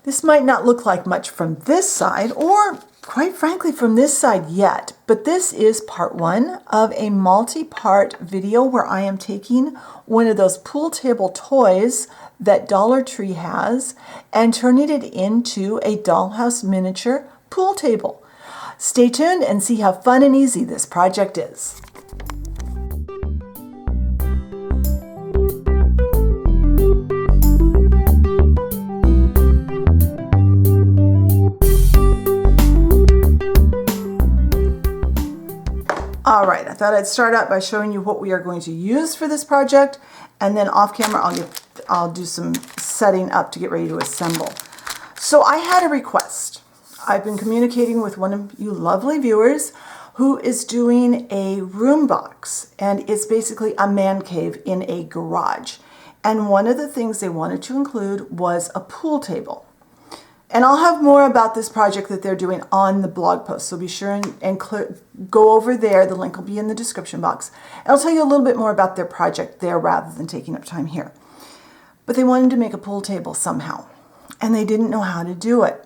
This might not look like much from this side, or quite frankly from this side yet, but this is part one of a multi-part video where I am taking one of those pool table toys that Dollar Tree has and turning it into a dollhouse miniature pool table. Stay tuned and see how fun and easy this project is. All right, I thought I'd start out by showing you what we are going to use for this project, and then off camera I'll do some setting up to get ready to assemble. So I had a request. I've been communicating with one of you lovely viewers who is doing a room box, and it's basically a man cave in a garage. And one of the things they wanted to include was a pool table. And I'll have more about this project that they're doing on the blog post, so be sure and go over there. The link will be in the description box. And I'll tell you a little bit more about their project there rather than taking up time here. But they wanted to make a pool table somehow, and they didn't know how to do it.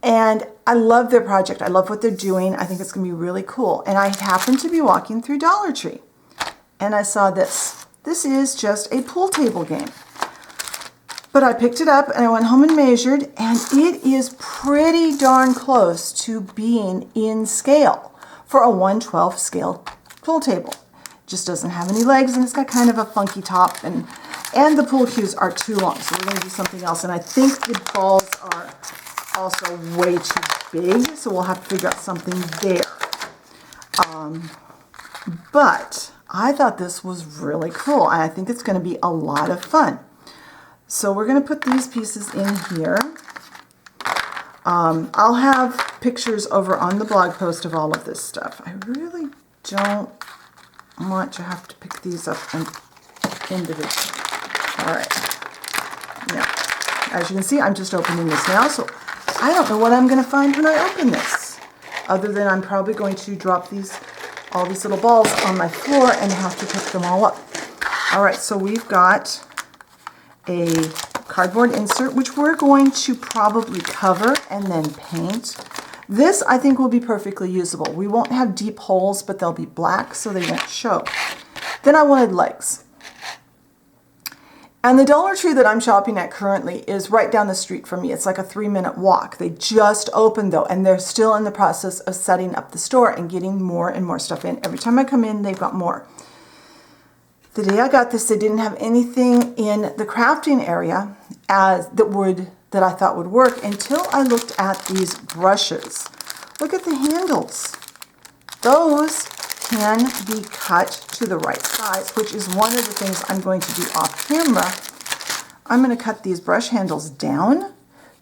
And I love their project. I love what they're doing. I think it's going to be really cool. And I happened to be walking through Dollar Tree, and I saw this. This is just a pool table game. But I picked it up and I went home and measured, and it is pretty darn close to being in scale for a 1/12 scale pool table. It just doesn't have any legs, and it's got kind of a funky top, and the pool cues are too long, so we're going to do something else. And I think the balls are also way too big, so we'll have to figure out something there. But I thought this was really cool, and I think it's going to be a lot of fun. So we're going to put these pieces in here. I'll have pictures over on the blog post of all of this stuff. I really don't want to have to pick these up individually. All right. Now, as you can see, I'm just opening this now, so I don't know what I'm going to find when I open this, other than I'm probably going to drop all these little balls on my floor and have to pick them all up. All right, so we've got a cardboard insert, which we're going to probably cover and then paint. This, I think, will be perfectly usable. We won't have deep holes, but they'll be black, so they won't show. Then I wanted legs. And the Dollar Tree that I'm shopping at currently is right down the street from me. It's like a 3-minute walk. They just opened, though, and they're still in the process of setting up the store and getting more and more stuff in. Every time I come in, they've got more. The day I got this, they didn't have anything in the crafting area that I thought would work until I looked at these brushes. Look at the handles. Those can be cut to the right size, which is one of the things I'm going to do off camera. I'm going to cut these brush handles down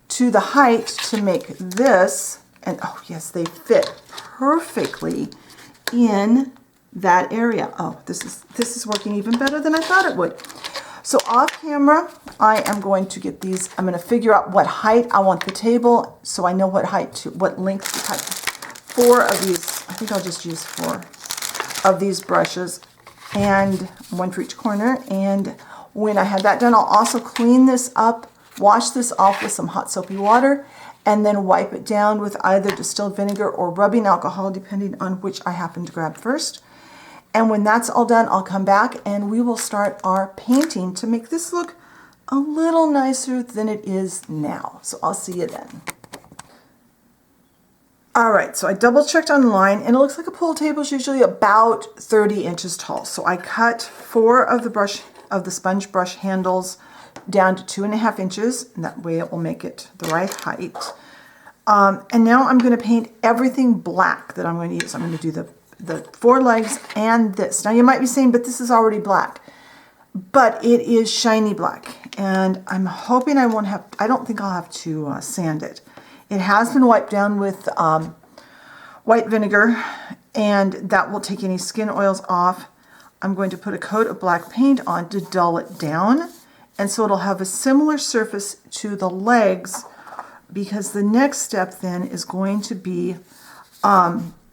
to the height to make this, and oh yes, they fit perfectly in that area. Oh, this is working even better than I thought it would. So off camera, I am going to get these. I'm going to figure out what height I want the table, so I know what length to cut. 4 of these. I think I'll just use 4 of these brushes, and 1 for each corner. And when I have that done, I'll also clean this up, wash this off with some hot soapy water, and then wipe it down with either distilled vinegar or rubbing alcohol, depending on which I happen to grab first. And when that's all done, I'll come back and we will start our painting to make this look a little nicer than it is now. So I'll see you then. All right, so I double checked online, and it looks like a pool table is usually about 30 inches tall. So I cut 4 of the sponge brush handles down to 2.5 inches, and that way it will make it the right height. And now I'm going to paint everything black that I'm going to use. I'm going to do the 4 legs and this. Now you might be saying, but this is already black. But it is shiny black, and I'm hoping I don't think I'll have to sand it. It has been wiped down with white vinegar, and that will take any skin oils off. I'm going to put a coat of black paint on to dull it down, and so it'll have a similar surface to the legs, because the next step then is going to be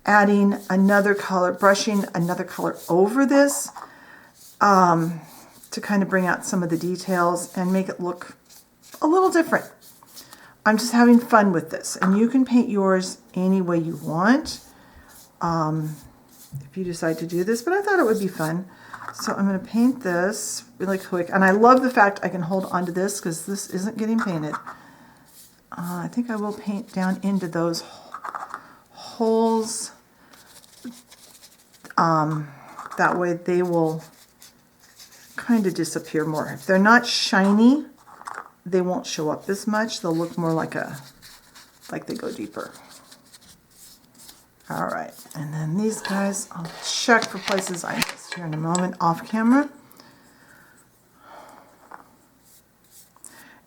adding another color, brushing another color over this to kind of bring out some of the details and make it look a little different. I'm just having fun with this, and you can paint yours any way you want if you decide to do this, but I thought it would be fun. So I'm going to paint this really quick, and I love the fact I can hold onto this because this isn't getting painted. I think I will paint down into those holes. That way they will kind of disappear more. If they're not shiny, they won't show up as much. They'll look more like they go deeper. All right, and then these guys, I'll check for places I missed here in a moment off camera.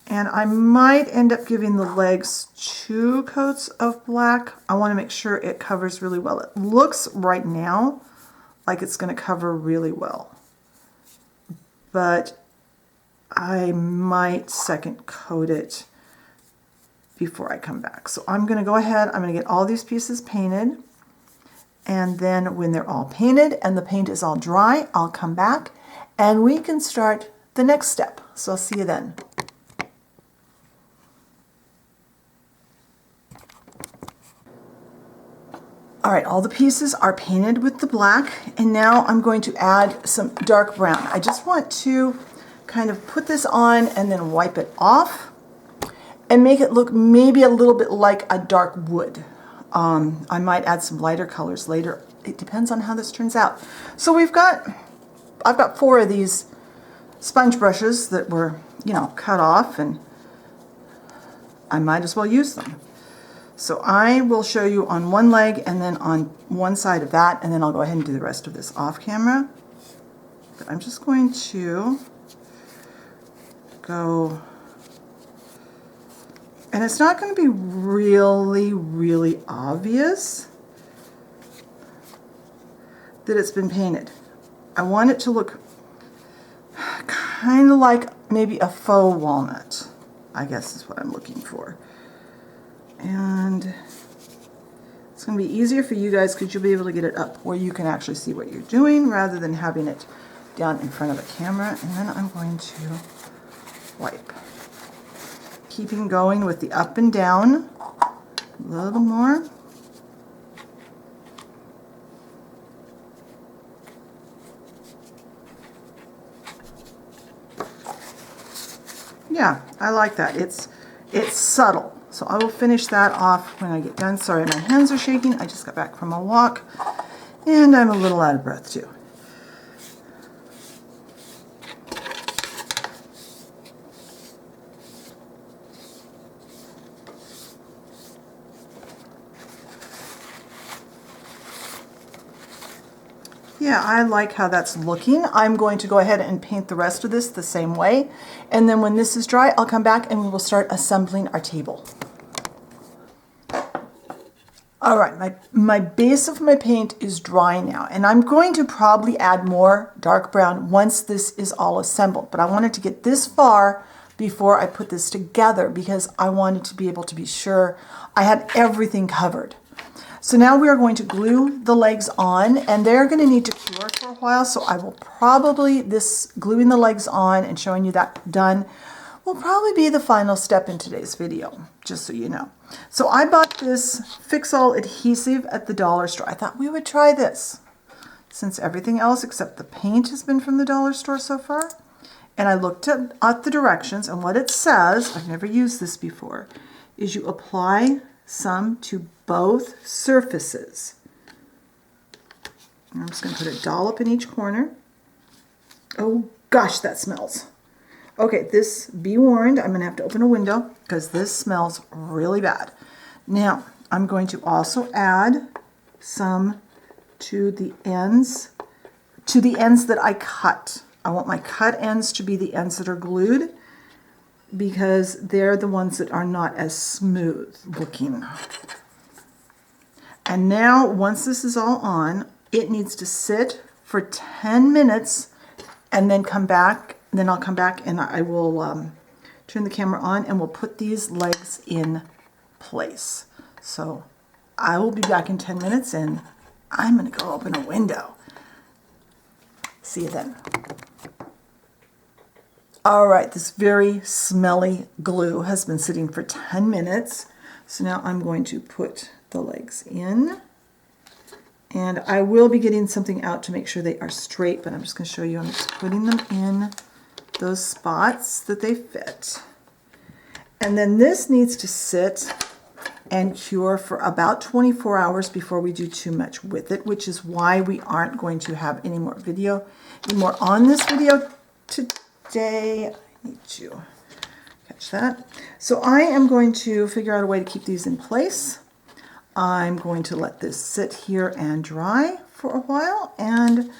And I might end up giving the legs 2 coats of black. I want to make sure it covers really well. It looks right now like it's going to cover really well, but I might second coat it before I come back. So I'm going to go ahead, I'm going to get all these pieces painted, and then when they're all painted and the paint is all dry, I'll come back and we can start the next step. So I'll see you then. All right, all the pieces are painted with the black, and now I'm going to add some dark brown. I just want to kind of put this on and then wipe it off and make it look maybe a little bit like a dark wood. I might add some lighter colors later. It depends on how this turns out. So I've got 4 of these sponge brushes that were, cut off, and I might as well use them. So I will show you on one leg and then on one side of that, and then I'll go ahead and do the rest of this off camera. But I'm just going to go, and it's not going to be really, really obvious that it's been painted. I want it to look kind of like maybe a faux walnut, I guess is what I'm looking for. And it's going to be easier for you guys because you'll be able to get it up where you can actually see what you're doing rather than having it down in front of the camera. And then I'm going to wipe. Keeping going with the up and down. A little more. Yeah, I like that. It's subtle. So I will finish that off when I get done. Sorry, my hands are shaking. I just got back from a walk and I'm a little out of breath too. Yeah, I like how that's looking. I'm going to go ahead and paint the rest of this the same way. And then when this is dry, I'll come back and we will start assembling our table. All right, my base of my paint is dry now, and I'm going to probably add more dark brown once this is all assembled. But I wanted to get this far before I put this together because I wanted to be able to be sure I had everything covered. So now we are going to glue the legs on, and they're going to need to cure for a while. So I will probably, this gluing the legs on and showing you that done will probably be the final step in today's video, just so you know. So I bought this Fix-All adhesive at the dollar store. I thought we would try this since everything else except the paint has been from the dollar store so far. And I looked at the directions, and what it says, I've never used this before, is you apply some to both surfaces. And I'm just going to put a dollop in each corner. Oh gosh, that smells. Okay, this, be warned, I'm going to have to open a window because this smells really bad. Now, I'm going to also add some to the ends that I cut. I want my cut ends to be the ends that are glued because they're the ones that are not as smooth looking. And now, once this is all on, it needs to sit for 10 minutes and then come back. Then I'll come back and I will turn the camera on and we'll put these legs in place. So I will be back in 10 minutes and I'm going to go open a window. See you then. All right, this very smelly glue has been sitting for 10 minutes. So now I'm going to put the legs in. And I will be getting something out to make sure they are straight, but I'm just going to show you. I'm just putting them in those spots that they fit. And then this needs to sit and cure for about 24 hours before we do too much with it, which is why we aren't going to have any more on this video today. I need to catch that. So I am going to figure out a way to keep these in place. I'm going to let this sit here and dry for a while, and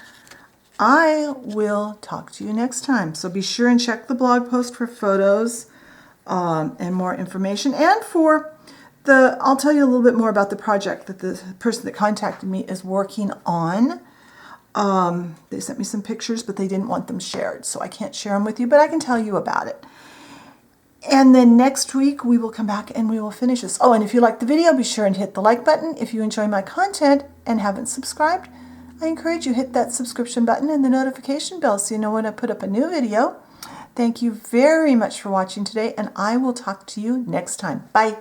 I will talk to you next time. So be sure and check the blog post for photos and more information, and I'll tell you a little bit more about the project that the person that contacted me is working on. They sent me some pictures, but they didn't want them shared, so I can't share them with you, but I can tell you about it. And then next week we will come back and we will finish this. Oh, and if you like the video, be sure and hit the like button. If you enjoy my content and haven't subscribed, I encourage you to hit that subscription button and the notification bell so you know when I put up a new video. Thank you very much for watching today, and I will talk to you next time. Bye.